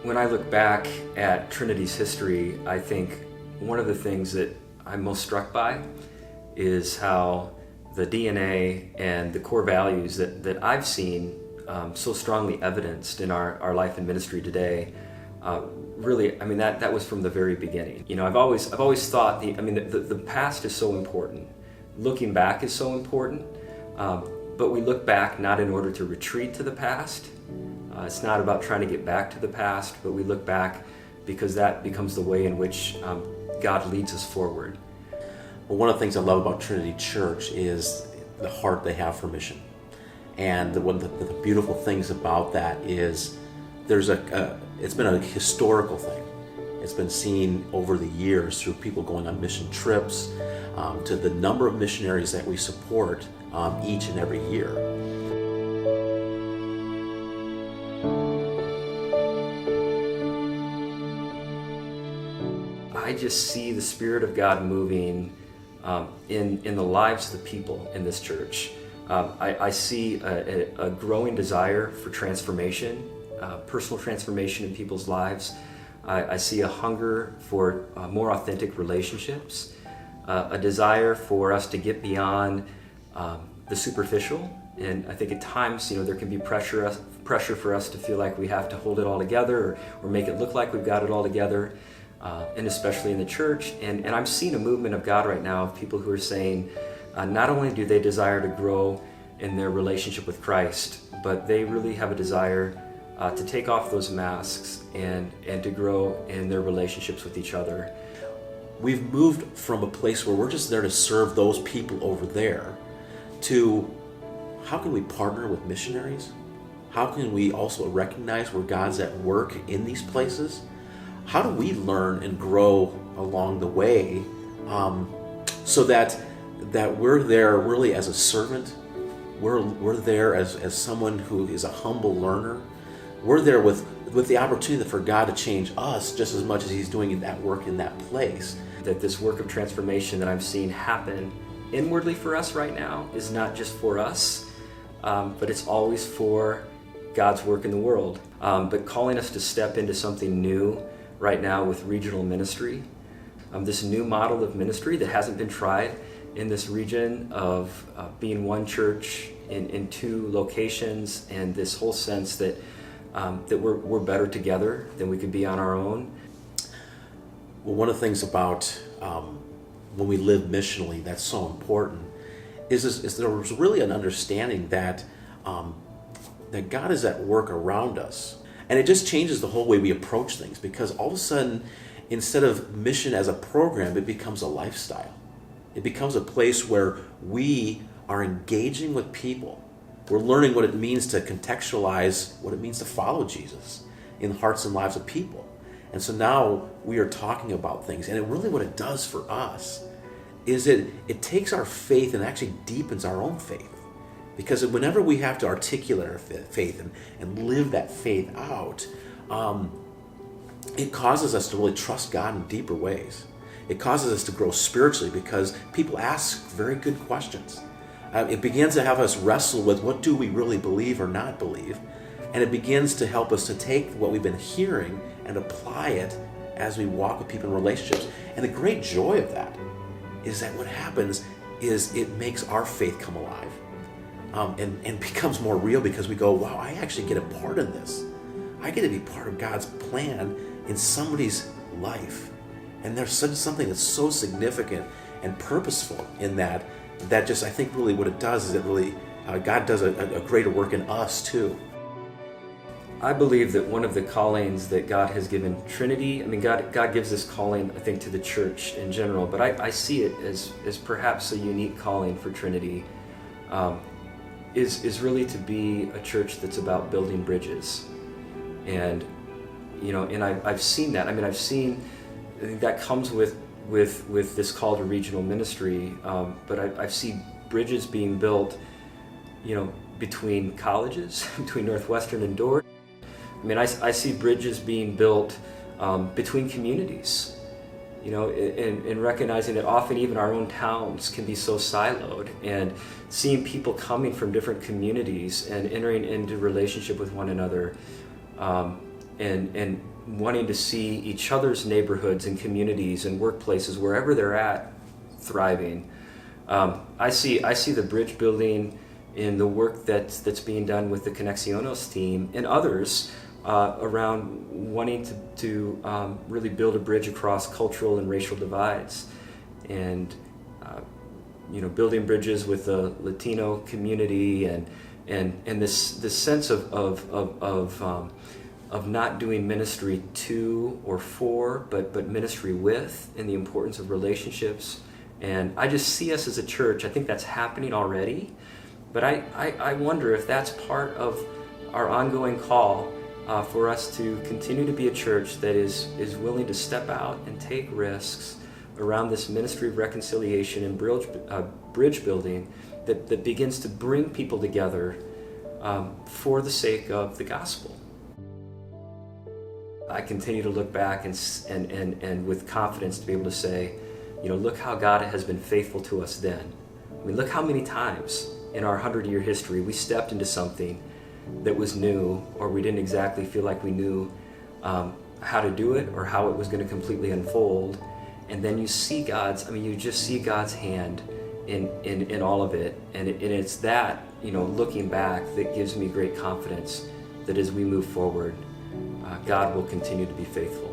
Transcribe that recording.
When I look back at Trinity's history, I think one of the things that I'm most struck by is how the DNA and the core values that I've seen so strongly evidenced in our life and ministry today. Really, I mean, that was from the very beginning. You know, I've always thought the past is so important. Looking back is so important, but we look back not in order to retreat to the past. It's not about trying to get back to the past, but we look back because that becomes the way in which God leads us forward. Well, one of the things I love about Trinity Church is the heart they have for mission. And one of the beautiful things about that is it's been a historical thing. It's been seen over the years through people going on mission trips, to the number of missionaries that we support each and every year. I just see the Spirit of God moving in the lives of the people in this church. I see a growing desire for transformation, personal transformation in people's lives. I see a hunger for more authentic relationships, a desire for us to get beyond the superficial. And I think at times, there can be pressure for us to feel like we have to hold it all together or make it look like we've got it all together. And especially in the church. And I'm seeing a movement of God right now of people who are saying, not only do they desire to grow in their relationship with Christ, but they really have a desire to take off those masks and to grow in their relationships with each other. We've moved from a place where we're just there to serve those people over there to how can we partner with missionaries? How can we also recognize where God's at work in these places? How do we learn and grow along the way so that we're there really as a servant? We're there as someone who is a humble learner. We're there with the opportunity for God to change us just as much as He's doing that work in that place. That this work of transformation that I'm seeing happen inwardly for us right now is not just for us, but it's always for God's work in the world. But calling us to step into something new right now with regional ministry, this new model of ministry that hasn't been tried in this region of being one church in two locations, and this whole sense that we're better together than we could be on our own. Well, one of the things about when we live missionally that's so important is there was really an understanding that God is at work around us. And it just changes the whole way we approach things, because all of a sudden, instead of mission as a program, it becomes a lifestyle. It becomes a place where we are engaging with people. We're learning what it means to contextualize what it means to follow Jesus in the hearts and lives of people. And so now we are talking about things. And what it does for us is it takes our faith and actually deepens our own faith. Because whenever we have to articulate our faith and live that faith out, it causes us to really trust God in deeper ways. It causes us to grow spiritually because people ask very good questions. It begins to have us wrestle with what do we really believe or not believe. And it begins to help us to take what we've been hearing and apply it as we walk with people in relationships. And the great joy of that is that what happens is it makes our faith come alive. And becomes more real because we go, wow, I actually get a part in this. I get to be part of God's plan in somebody's life. And there's something that's so significant and purposeful in that just, I think really what it does is it really, God does a greater work in us too. I believe that one of the callings that God has given Trinity, God gives this calling, I think, to the church in general, but I see it as perhaps a unique calling for Trinity. Is really to be a church that's about building bridges. And I've seen that. I think that comes with this call to regional ministry, but I've seen bridges being built, between colleges, between Northwestern and Dordt. I see bridges being built between communities. and recognizing that often even our own towns can be so siloed, and seeing people coming from different communities and entering into relationship with one another, and wanting to see each other's neighborhoods and communities and workplaces, wherever they're at, thriving. I see the bridge building in the work that's being done with the Conexionos team and others around wanting to really build a bridge across cultural and racial divides, and building bridges with the Latino community, and this sense of not doing ministry to or for, but ministry with, and the importance of relationships. And I just see us as a church, I think that's happening already, but I wonder if that's part of our ongoing call for us to continue to be a church that is willing to step out and take risks around this ministry of reconciliation and bridge building that begins to bring people together for the sake of the gospel. I continue to look back and with confidence to be able to say, look how God has been faithful to us then. I mean, look how many times in our 100-year history we stepped into something that was new, or we didn't exactly feel like we knew how to do it or how it was going to completely unfold. And then you see you just see God's hand in all of it. And it's that, looking back, that gives me great confidence that as we move forward, God will continue to be faithful.